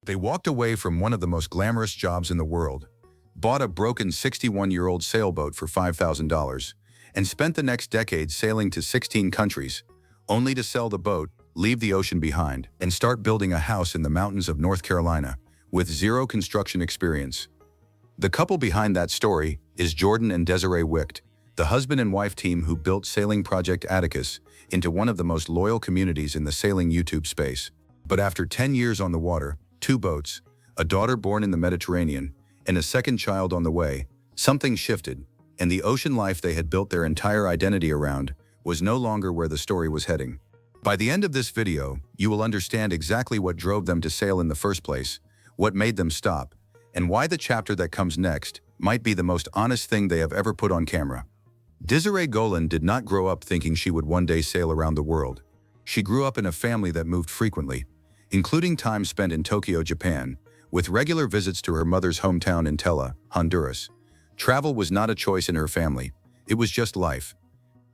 They walked away from one of the most glamorous jobs in the world, bought a broken 61-year-old sailboat for $5,000, and spent the next decade sailing to 16 countries, only to sell the boat, leave the ocean behind, and start building a house in the mountains of North Carolina with zero construction experience. The couple behind that story is Jordan and Desiree Wicht, the husband and wife team who built Sailing Project Atticus into one of the most loyal communities in the sailing YouTube space. But after 10 years on the water, 2 boats, a daughter born in the Mediterranean, and a second child on the way, something shifted, and the ocean life they had built their entire identity around was no longer where the story was heading. By the end of this video, you will understand exactly what drove them to sail in the first place, what made them stop, and why the chapter that comes next might be the most honest thing they have ever put on camera. Desiree Golan did not grow up thinking she would one day sail around the world. She grew up in a family that moved frequently, including time spent in Tokyo, Japan, with regular visits to her mother's hometown in Tela, Honduras. Travel was not a choice in her family, it was just life.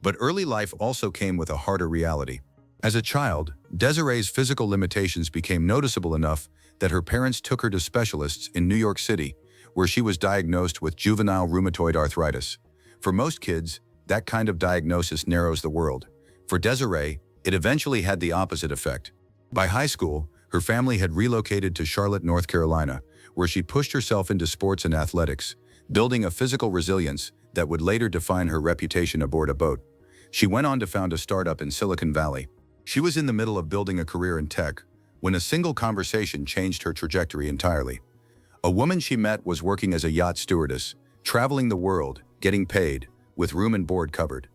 But early life also came with a harder reality. As a child, Desiree's physical limitations became noticeable enough that her parents took her to specialists in New York City, where she was diagnosed with juvenile rheumatoid arthritis. For most kids, that kind of diagnosis narrows the world. For Desiree, it eventually had the opposite effect. By high school, her family had relocated to Charlotte, North Carolina, where she pushed herself into sports and athletics, building a physical resilience that would later define her reputation aboard a boat. She went on to found a startup in Silicon Valley. She was in the middle of building a career in tech when a single conversation changed her trajectory entirely. A woman she met was working as a yacht stewardess, traveling the world, getting paid, with room and board covered.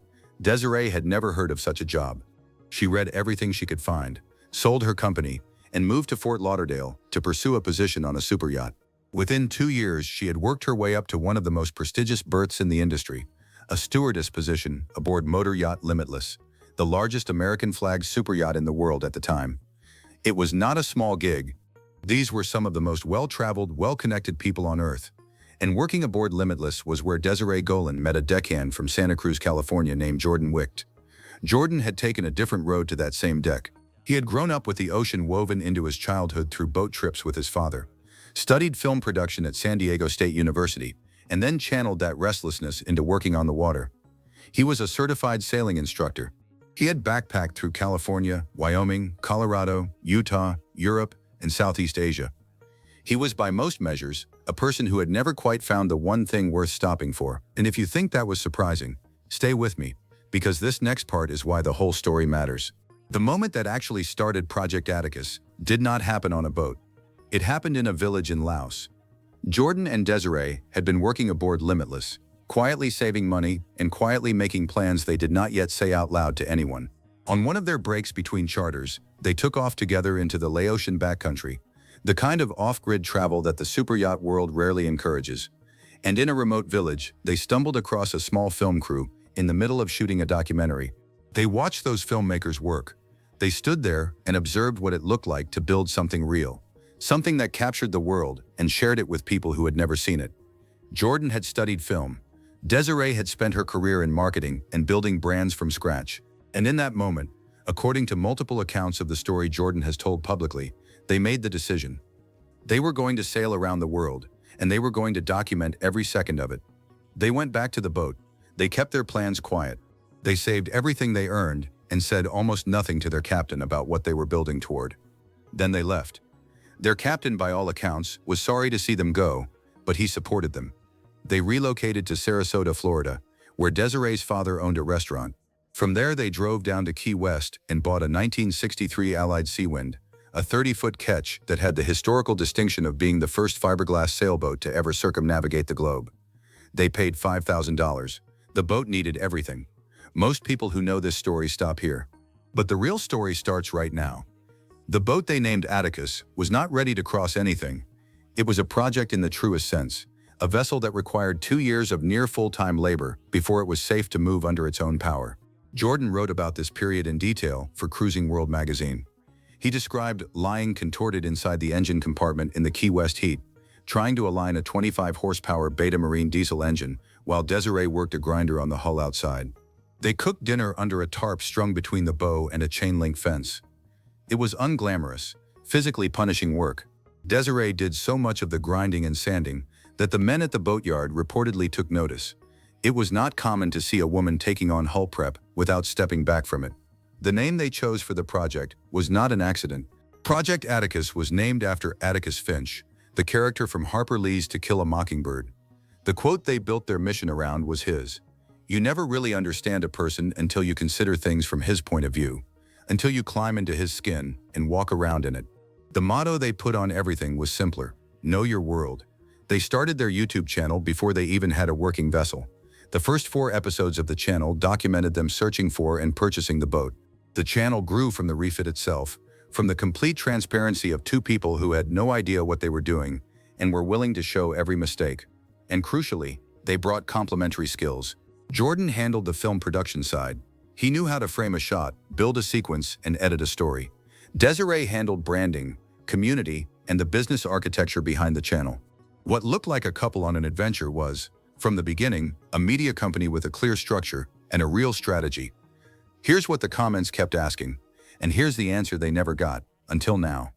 Desiree had never heard of such a job. She read everything she could find, sold her company, and moved to Fort Lauderdale to pursue a position on a superyacht. Within 2 years, she had worked her way up to one of the most prestigious berths in the industry, a stewardess position aboard motor yacht Limitless, the largest American flag superyacht in the world at the time. It was not a small gig. These were some of the most well-traveled, well-connected people on Earth. And working aboard Limitless was where Desiree Golan met a deckhand from Santa Cruz, California named Jordan Wicht. Jordan had taken a different road to that same deck. He had grown up with the ocean woven into his childhood through boat trips with his father, studied film production at San Diego State University, and then channeled that restlessness into working on the water. He was a certified sailing instructor. He had backpacked through California, Wyoming, Colorado, Utah, Europe, and Southeast Asia. He was, by most measures, a person who had never quite found the one thing worth stopping for. And if you think that was surprising, stay with me, because this next part is why the whole story matters. The moment that actually started Project Atticus did not happen on a boat. It happened in a village in Laos. Jordan and Desiree had been working aboard Limitless, quietly saving money and quietly making plans they did not yet say out loud to anyone. On one of their breaks between charters, they took off together into the Laotian backcountry, the kind of off-grid travel that the superyacht world rarely encourages. And in a remote village, they stumbled across a small film crew in the middle of shooting a documentary. They watched those filmmakers work. They stood there and observed what it looked like to build something real, something that captured the world and shared it with people who had never seen it. Jordan had studied film. Desiree had spent her career in marketing and building brands from scratch. And in that moment, according to multiple accounts of the story Jordan has told publicly, they made the decision. They were going to sail around the world, and they were going to document every second of it. They went back to the boat. They kept their plans quiet. They saved everything they earned and said almost nothing to their captain about what they were building toward. Then they left. Their captain, by all accounts, was sorry to see them go, but he supported them. They relocated to Sarasota, Florida, where Desiree's father owned a restaurant. From there, they drove down to Key West and bought a 1963 Allied Seawind, a 30-foot ketch that had the historical distinction of being the first fiberglass sailboat to ever circumnavigate the globe. They paid $5,000. The boat needed everything. Most people who know this story stop here. But the real story starts right now. The boat they named Atticus was not ready to cross anything. It was a project in the truest sense, a vessel that required 2 years of near full-time labor before it was safe to move under its own power. Jordan wrote about this period in detail for Cruising World magazine. He described lying contorted inside the engine compartment in the Key West heat, trying to align a 25-horsepower Beta Marine diesel engine while Desiree worked a grinder on the hull outside. They cooked dinner under a tarp strung between the bow and a chain-link fence. It was unglamorous, physically punishing work. Desiree did so much of the grinding and sanding that the men at the boatyard reportedly took notice. It was not common to see a woman taking on hull prep without stepping back from it. The name they chose for the project was not an accident. Project Atticus was named after Atticus Finch, the character from Harper Lee's To Kill a Mockingbird. The quote they built their mission around was his: "You never really understand a person until you consider things from his point of view, until you climb into his skin and walk around in it." The motto they put on everything was simpler: know your world. They started their YouTube channel before they even had a working vessel. The first 4 episodes of the channel documented them searching for and purchasing the boat. The channel grew from the refit itself, from the complete transparency of 2 people who had no idea what they were doing and were willing to show every mistake. And crucially, they brought complementary skills. Jordan handled the film production side. He knew how to frame a shot, build a sequence, and edit a story. Desiree handled branding, community, and the business architecture behind the channel. What looked like a couple on an adventure was, from the beginning, a media company with a clear structure and a real strategy. Here's what the comments kept asking, and here's the answer they never got, until now.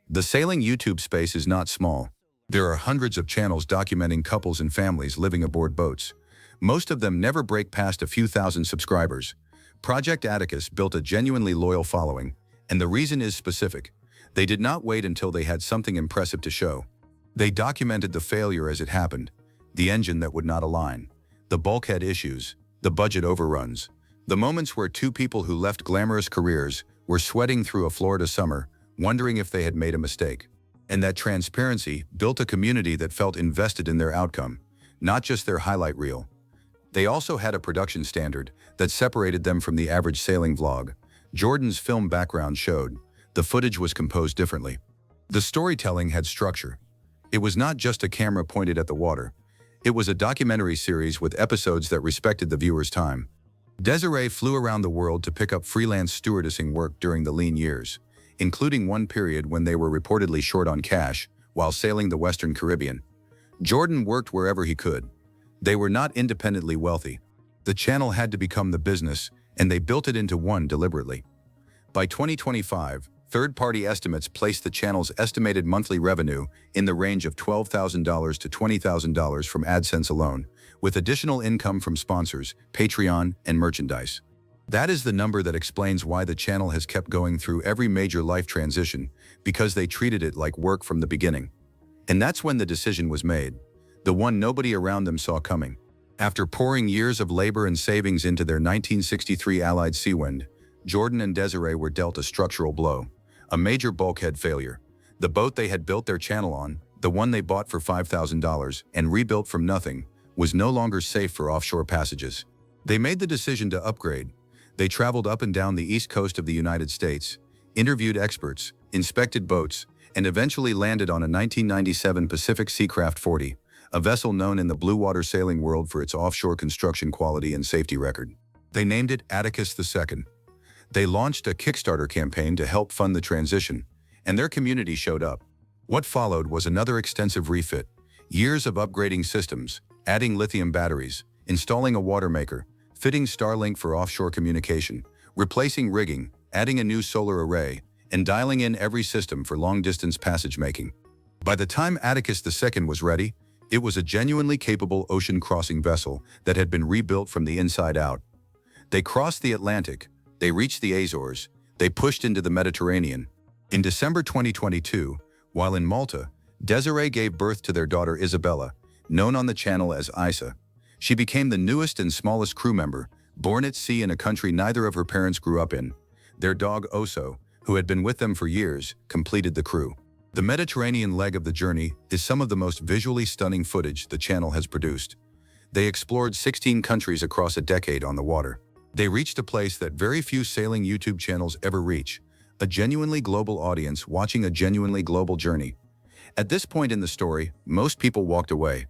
The sailing YouTube space is not small. There are hundreds of channels documenting couples and families living aboard boats. Most of them never break past a few thousand subscribers. Project Atticus built a genuinely loyal following, and the reason is specific. They did not wait until they had something impressive to show. They documented the failure as it happened: the engine that would not align, the bulkhead issues, the budget overruns, the moments where 2 people who left glamorous careers were sweating through a Florida summer, wondering if they had made a mistake. And that transparency built a community that felt invested in their outcome, not just their highlight reel. They also had a production standard that separated them from the average sailing vlog. Jordan's film background showed the footage was composed differently. The storytelling had structure. It was not just a camera pointed at the water. It was a documentary series with episodes that respected the viewer's time. Desiree flew around the world to pick up freelance stewardessing work during the lean years, including one period when they were reportedly short on cash while sailing the Western Caribbean. Jordan worked wherever he could. They were not independently wealthy. The channel had to become the business, and they built it into one deliberately. By 2025, third-party estimates placed the channel's estimated monthly revenue in the range of $12,000 to $20,000 from AdSense alone, with additional income from sponsors, Patreon, and merchandise. That is the number that explains why the channel has kept going through every major life transition, because they treated it like work from the beginning. And that's when the decision was made, the one nobody around them saw coming. After pouring years of labor and savings into their 1963 Allied Seawind, Jordan and Desiree were dealt a structural blow, a major bulkhead failure. The boat they had built their channel on, the one they bought for $5,000 and rebuilt from nothing, was no longer safe for offshore passages. They made the decision to upgrade. They traveled up and down the east coast of the United States, interviewed experts, inspected boats, and eventually landed on a 1997 Pacific Seacraft 40, a vessel known in the blue water sailing world for its offshore construction quality and safety record. They named it Atticus II. They launched a Kickstarter campaign to help fund the transition, and their community showed up. What followed was another extensive refit, years of upgrading systems, adding lithium batteries, installing a water maker, fitting Starlink for offshore communication, replacing rigging, adding a new solar array, and dialing in every system for long-distance passage making. By the time Atticus II was ready, it was a genuinely capable ocean-crossing vessel that had been rebuilt from the inside out. They crossed the Atlantic, they reached the Azores, they pushed into the Mediterranean. In December 2022, while in Malta, Desiree gave birth to their daughter Isabella, known on the channel as Isa. She became the newest and smallest crew member, born at sea in a country neither of her parents grew up in. Their dog Oso, who had been with them for years, completed the crew. The Mediterranean leg of the journey is some of the most visually stunning footage the channel has produced. They explored 16 countries across a decade on the water. They reached a place that very few sailing YouTube channels ever reach, a genuinely global audience watching a genuinely global journey. At this point in the story, most people walked away.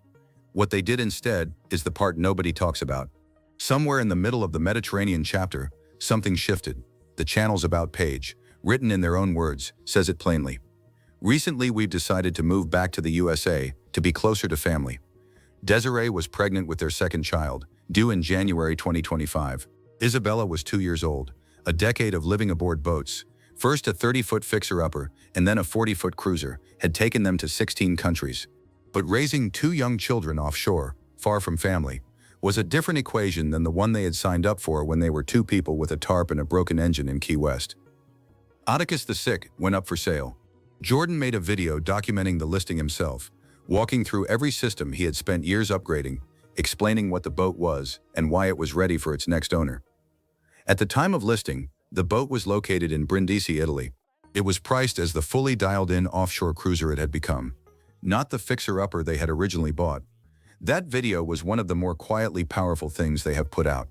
What they did instead is the part nobody talks about. Somewhere in the middle of the Mediterranean chapter, something shifted. The channel's about page, written in their own words, says it plainly. Recently, we've decided to move back to the USA to be closer to family. Desiree was pregnant with their second child, due in January 2025. Isabella was 2 years old. A decade of living aboard boats, First a 30-foot fixer-upper and then a 40-foot cruiser had taken them to 16 countries. But raising two young children offshore, far from family, was a different equation than the one they had signed up for when they were two people with a tarp and a broken engine in Key West. Atticus the Sick went up for sale. Jordan made a video documenting the listing himself, walking through every system he had spent years upgrading, explaining what the boat was and why it was ready for its next owner. At the time of listing, the boat was located in Brindisi, Italy. It was priced as the fully dialed-in offshore cruiser it had become, not the fixer-upper they had originally bought. That video was one of the more quietly powerful things they have put out.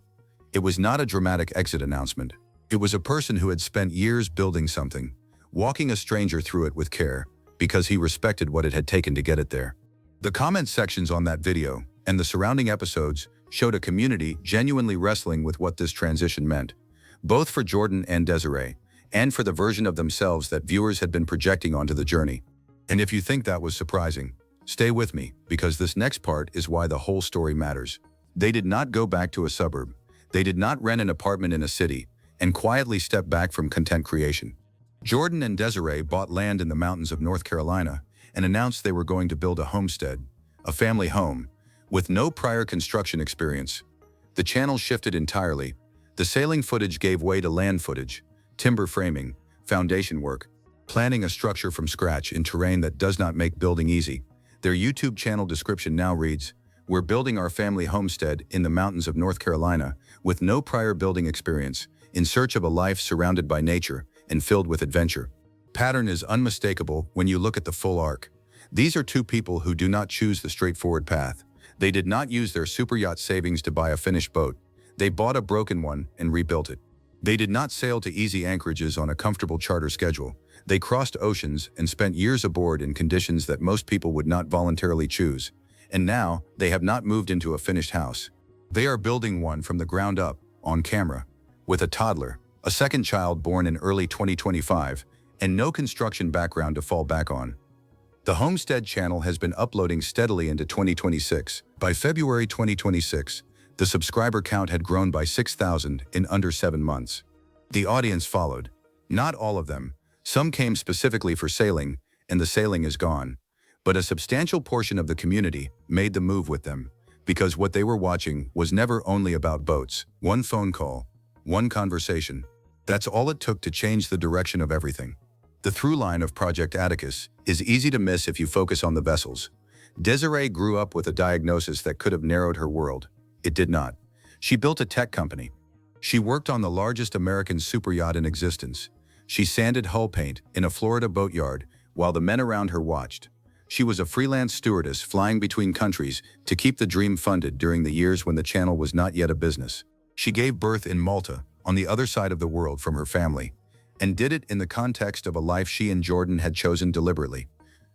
It was not a dramatic exit announcement. It was a person who had spent years building something, walking a stranger through it with care, because he respected what it had taken to get it there. The comment sections on that video and the surrounding episodes showed a community genuinely wrestling with what this transition meant, both for Jordan and Desiree, and for the version of themselves that viewers had been projecting onto the journey. And if you think that was surprising, stay with me, because this next part is why the whole story matters. They did not go back to a suburb. They did not rent an apartment in a city and quietly step back from content creation. Jordan and Desiree bought land in the mountains of North Carolina and announced they were going to build a homestead, a family home, with no prior construction experience. The channel shifted entirely. The sailing footage gave way to land footage, timber framing, foundation work, planning a structure from scratch in terrain that does not make building easy. Their YouTube channel description now reads, "We're building our family homestead in the mountains of North Carolina with no prior building experience, in search of a life surrounded by nature and filled with adventure." Pattern is unmistakable when you look at the full arc. These are two people who do not choose the straightforward path. They did not use their superyacht savings to buy a finished boat. They bought a broken one and rebuilt it. They did not sail to easy anchorages on a comfortable charter schedule. They crossed oceans and spent years aboard in conditions that most people would not voluntarily choose. And now, they have not moved into a finished house. They are building one from the ground up, on camera, with a toddler, a second child born in early 2025, and no construction background to fall back on. The Homestead channel has been uploading steadily into 2026. By February 2026, the subscriber count had grown by 6,000 in under 7 months. The audience followed. Not all of them. Some came specifically for sailing, and the sailing is gone. But a substantial portion of the community made the move with them, because what they were watching was never only about boats. One phone call, one conversation. That's all it took to change the direction of everything. The through line of Project Atticus is easy to miss if you focus on the vessels. Desiree grew up with a diagnosis that could have narrowed her world. It did not. She built a tech company. She worked on the largest American superyacht in existence. She sanded hull paint in a Florida boatyard while the men around her watched. She was a freelance stewardess flying between countries to keep the dream funded during the years when the channel was not yet a business. She gave birth in Malta, on the other side of the world from her family, and did it in the context of a life she and Jordan had chosen deliberately.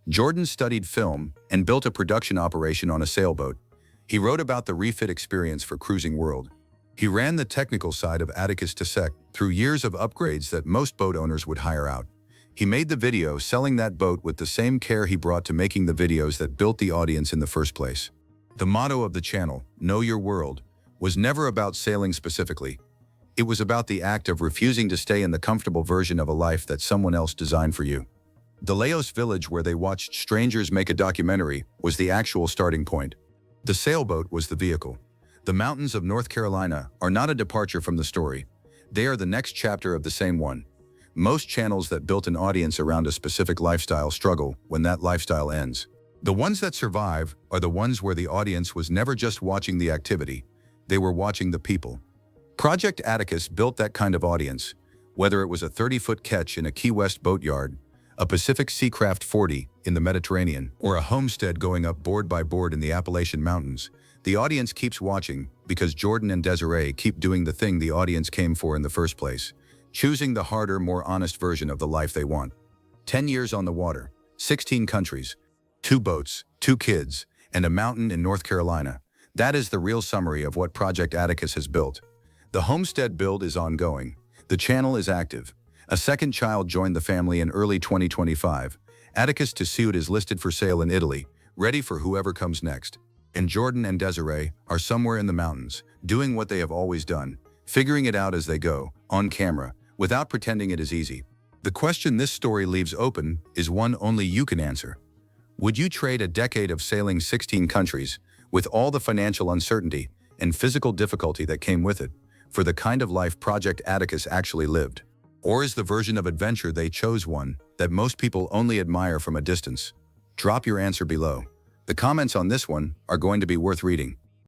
Jordan studied film and built a production operation on a sailboat. He wrote about the refit experience for Cruising World. He ran the technical side of Atticus to Sec through years of upgrades that most boat owners would hire out. He made the video selling that boat with the same care he brought to making the videos that built the audience in the first place. The motto of the channel, Know Your World, was never about sailing specifically. It was about the act of refusing to stay in the comfortable version of a life that someone else designed for you. The Laos village where they watched strangers make a documentary was the actual starting point. The sailboat was the vehicle. The mountains of North Carolina are not a departure from the story. They are the next chapter of the same one. Most channels that built an audience around a specific lifestyle struggle when that lifestyle ends. The ones that survive are the ones where the audience was never just watching the activity, they were watching the people. Project Atticus built that kind of audience, whether it was a 30-foot catch in a Key West boatyard, a Pacific Seacraft 40 in the Mediterranean, or a homestead going up board by board in the Appalachian Mountains. The audience keeps watching because Jordan and Desiree keep doing the thing the audience came for in the first place, choosing the harder, more honest version of the life they want. 10 years on the water, 16 countries, 2 boats, 2 kids, and a mountain in North Carolina. That is the real summary of what Project Atticus has built. The homestead build is ongoing. The channel is active. A second child joined the family in early 2025. Atticus to Suit is listed for sale in Italy, ready for whoever comes next. And Jordan and Desiree are somewhere in the mountains, doing what they have always done, figuring it out as they go, on camera, without pretending it is easy. The question this story leaves open is one only you can answer. Would you trade a decade of sailing 16 countries, with all the financial uncertainty and physical difficulty that came with it, for the kind of life Project Atticus actually lived? Or is the version of adventure they chose one that most people only admire from a distance? Drop your answer below. The comments on this one are going to be worth reading.